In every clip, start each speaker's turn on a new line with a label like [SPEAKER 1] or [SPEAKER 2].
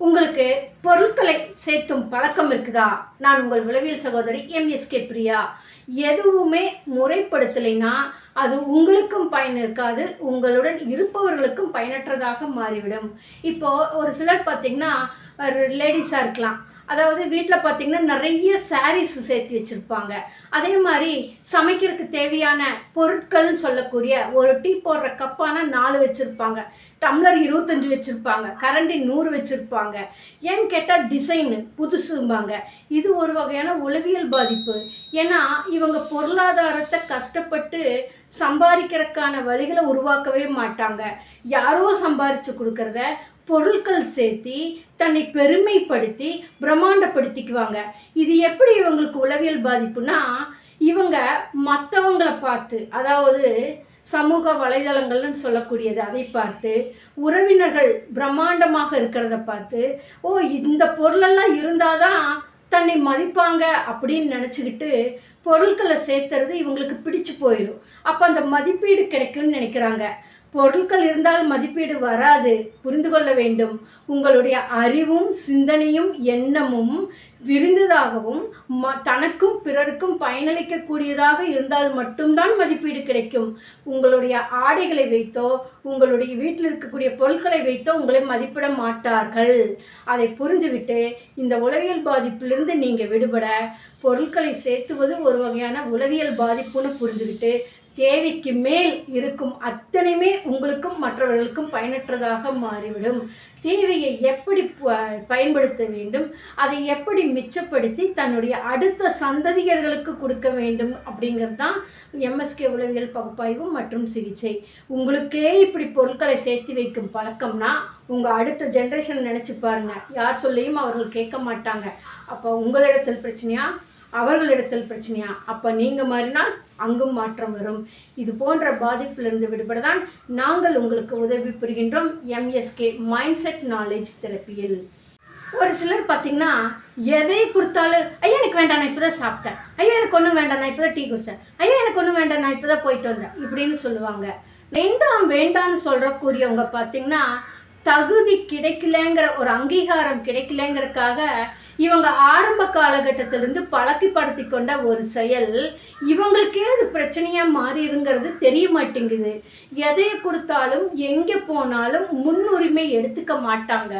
[SPEAKER 1] உங்களுக்கு பொருட்களை சேர்த்தும் பழக்கம் இருக்குதா? நான் உங்கள் உளவியல் சகோதரி எம்எஸ்கே பிரியா. எதுவுமே முறைப்படுத்தலைன்னா அது உங்களுக்கும் பயன் இருக்காது, உங்களுடன் இருப்பவர்களுக்கும் பயனற்றதாக மாறிவிடும். இப்போ ஒரு சிலர் பார்த்தீங்கன்னா லேடிஸாக இருக்கலாம். அதாவது வீட்டில் பார்த்தீங்கன்னா நிறைய சாரீஸ் சேர்த்து வச்சுருப்பாங்க. அதே மாதிரி சமைக்கிறதுக்கு தேவையான பொருட்கள்னு சொல்லக்கூடிய ஒரு டீ போடுற கப்பான 4 வச்சுருப்பாங்க, டம்ளர் 25 வச்சுருப்பாங்க, கரண்டி 100 வச்சுருப்பாங்க. ஏன்னு கேட்டால் டிசைனு புதுசும்பாங்க. இது ஒரு வகையான உளவியல் பாதிப்பு. ஏன்னா இவங்க பொருளாதாரத்தை கஷ்டப்பட்டு சம்பாதிக்கிறதுக்கான வழிகளை உருவாக்கவே மாட்டாங்க. யாரோ சம்பாரித்து கொடுக்குறத பொருட்கள் சேர்த்தி தன்னை பெருமைப்படுத்தி பிரம்மாண்டப்படுத்திக்குவாங்க. இது எப்படி இவங்களுக்கு உளவியல் பாதிப்புனா, இவங்க மற்றவங்களை பார்த்து, அதாவது சமூக வலைதளங்கள்னு சொல்லக்கூடியது, அதை பார்த்து உறவினர்கள் பிரம்மாண்டமாக இருக்கிறத பார்த்து, ஓ இந்த பொருளெல்லாம் இருந்தால் தான் தன்னை மதிப்பாங்க அப்படின்னு நினச்சிக்கிட்டு பொருட்களை சேர்த்துறது இவங்களுக்கு பிடிச்சு போயிடும். அப்போ அந்த மதிப்பீடு கிடைக்கும்னு நினைக்கிறாங்க. பொருட்கள் இருந்தால் மதிப்பீடு வராது, புரிந்து கொள்ள வேண்டும். உங்களுடைய அறிவும் சிந்தனையும் எண்ணமும் விரிந்ததாகவும் தனக்கும் பிறருக்கும் பயனளிக்கக்கூடியதாக இருந்தால் மட்டும்தான் மதிப்பீடு கிடைக்கும். உங்களுடைய ஆடைகளை வைத்தோ உங்களுடைய வீட்டில் இருக்கக்கூடிய பொருட்களை வைத்தோ உங்களை மதிப்பிட மாட்டார்கள். அதை புரிஞ்சுக்கிட்டு இந்த உளவியல் பாதிப்பிலிருந்து நீங்கள் விடுபட பொருட்களை சேர்த்துவது ஒரு வகையான உளவியல் பாதிப்புன்னு புரிஞ்சுக்கிட்டு தேவைக்கு மேல் இருக்கும் அத்தனையுமே உங்களுக்கும் மற்றவர்களுக்கும் பயனற்றதாக மாறிவிடும். தேவையை எப்படி பயன்படுத்த வேண்டும், அதை எப்படி மிச்சப்படுத்தி தன்னுடைய அடுத்த சந்ததியர்களுக்கு கொடுக்க வேண்டும் அப்படிங்கிறது தான் எம்எஸ்கே உளவியல் பகுப்பாய்வு மற்றும் சிகிச்சை. உங்களுக்கே இப்படி பொருட்களை சேர்த்து வைக்கும் பழக்கம்னா உங்கள் அடுத்த ஜென்ரேஷன் நினச்சி பாருங்கள். யார் சொல்லியும் அவர்கள் கேட்க மாட்டாங்க. அப்போ உங்களிடத்தில் பிரச்சனையா, அவர்களிடத்தில் பிரச்சனையா? அப்போ நீங்கள் மாறினால் அங்கும் மாற்றம் வரும். இது போன்ற பாதிப்பிலிருந்து விடுபட தான் நாங்கள் உங்களுக்கு உதவி புரிகின்றோம் எம்எஸ்கே மைண்ட் செட் நாலேஜ் தெரப்பியில். ஒரு சிலர் பார்த்தீங்கன்னா எதை கொடுத்தாலும், ஐயா எனக்கு வேண்டாம் நான் இப்போ தான் சாப்பிட்டேன், ஐயா எனக்கு ஒன்றும் வேண்டாம் நான் இப்போ தான் டீ குடித்தேன், ஐயா எனக்கு ஒன்றும் வேண்டாம் நான் இப்போ தான் போயிட்டு வந்தேன் இப்படின்னு சொல்லுவாங்க. வேண்டாம் வேண்டான்னு சொல்கிறக்கூடியவங்க பார்த்தீங்கன்னா தகுதி கிடைக்கலங்கிற ஒரு அங்கீகாரம் கிடைக்கலங்கிறதுக்காக இவங்க ஆரம்ப காலகட்டத்திலிருந்து பழக்கப்படுத்தி கொண்ட ஒரு செயல் இவங்களுக்கே அது பிரச்சனையாக மாறிடுங்கிறது தெரிய மாட்டேங்குது. எதை கொடுத்தாலும் எங்கே போனாலும் முன்னுரிமை எடுத்துக்க மாட்டாங்க.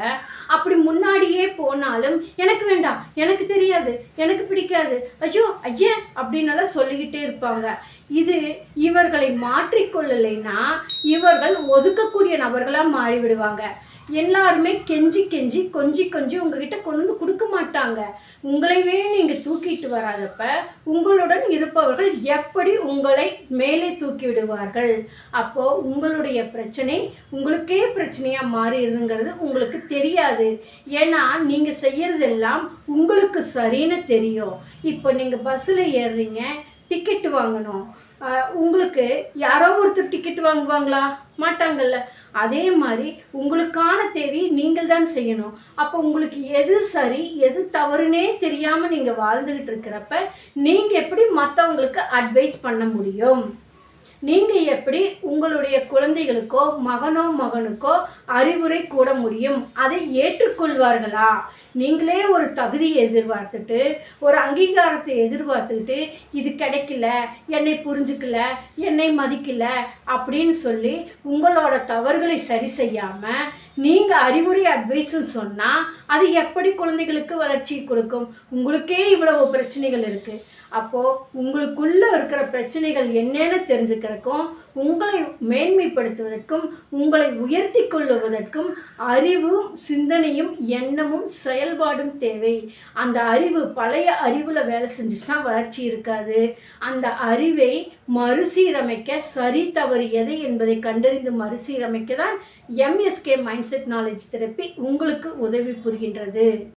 [SPEAKER 1] அப்படி முன்னாடியே போனாலும் எனக்கு வேண்டாம், எனக்கு தெரியாது, எனக்கு பிடிக்காது, ஐயோ ஐயா அப்படின்னலாம் சொல்லிக்கிட்டே இருப்பாங்க. இது இவர்களை மாற்றிக்கொள்ளலைன்னா இவர்கள் ஒதுக்கக்கூடிய நபர்களாக மாறிவிடுவாங்க. எல்லாருமே கெஞ்சி கெஞ்சி கொஞ்சி கொஞ்சி உங்ககிட்ட கொண்டு வந்து கொடுக்க மாட்டாங்க. உங்களைவே நீங்கள் தூக்கிட்டு வராதப்ப உங்களுடன் இருப்பவர்கள் எப்படி உங்களை மேலே தூக்கி விடுவார்கள்? அப்போது உங்களுடைய பிரச்சனை உங்களுக்கே பிரச்சனையாக மாறிடுதுங்கிறது உங்களுக்கு தெரியாது. ஏன்னா நீங்கள் செய்யறதெல்லாம் உங்களுக்கு சரின்னு தெரியும். இப்போ நீங்கள் பஸ்ஸில் ஏறுறீங்க, டிக்கெட்டு வாங்கணும். உங்களுக்கு யாரோ ஒருத்தர் டிக்கெட் வாங்குவாங்களா? மாட்டாங்கல்ல. அதே மாதிரி உங்களுக்கான தேவையை நீங்கள் தான் செய்யணும். அப்போ உங்களுக்கு எது சரி எது தவறுனே தெரியாமல் நீங்கள் வாழ்ந்துக்கிட்டு இருக்கிறப்ப நீங்கள் எப்படி மற்றவங்களுக்கு அட்வைஸ் பண்ண முடியும்? நீங்கள் எப்படி உங்களுடைய குழந்தைகளுக்கோ மகனுக்கோ அறிவுரை கூற முடியும்? அதை ஏற்றுக்கொள்வார்களா? நீங்களே ஒரு தகுதியை எதிர்பார்த்துட்டு ஒரு அங்கீகாரத்தை எதிர்பார்த்துக்கிட்டு இது கிடைக்கல, என்னை புரிஞ்சுக்கல, என்னை மதிக்கல அப்படின்னு சொல்லி உங்களோட தவறுகளை சரி செய்யாமல் நீங்கள் அறிவுரை அட்வைஸுன்னு சொன்னால் அது எப்படி குழந்தைகளுக்கு வளர்ச்சி கொடுக்கும்? உங்களுக்கே இவ்வளவு பிரச்சனைகள் இருக்குது. அப்போது உங்களுக்குள்ளே இருக்கிற பிரச்சனைகள் என்னென்னு தெரிஞ்சுக்கிறதுக்கும் உங்களை மேன்மைப்படுத்துவதற்கும் உங்களை உயர்த்தி கொள்ளுவதற்கும் அறிவும் சிந்தனையும் எண்ணமும் செயல்பாடும் தேவை. அந்த அறிவு பழைய அறிவில் வேலை செஞ்சுச்சுன்னா வளர்ச்சி இருக்காது. அந்த அறிவை மறுசீரமைக்க சரி தவறு எதை என்பதை கண்டறிந்து மறுசீரமைக்க தான் MSK mind set knowledge therapy உங்களுக்கு உதவி புரிகின்றது.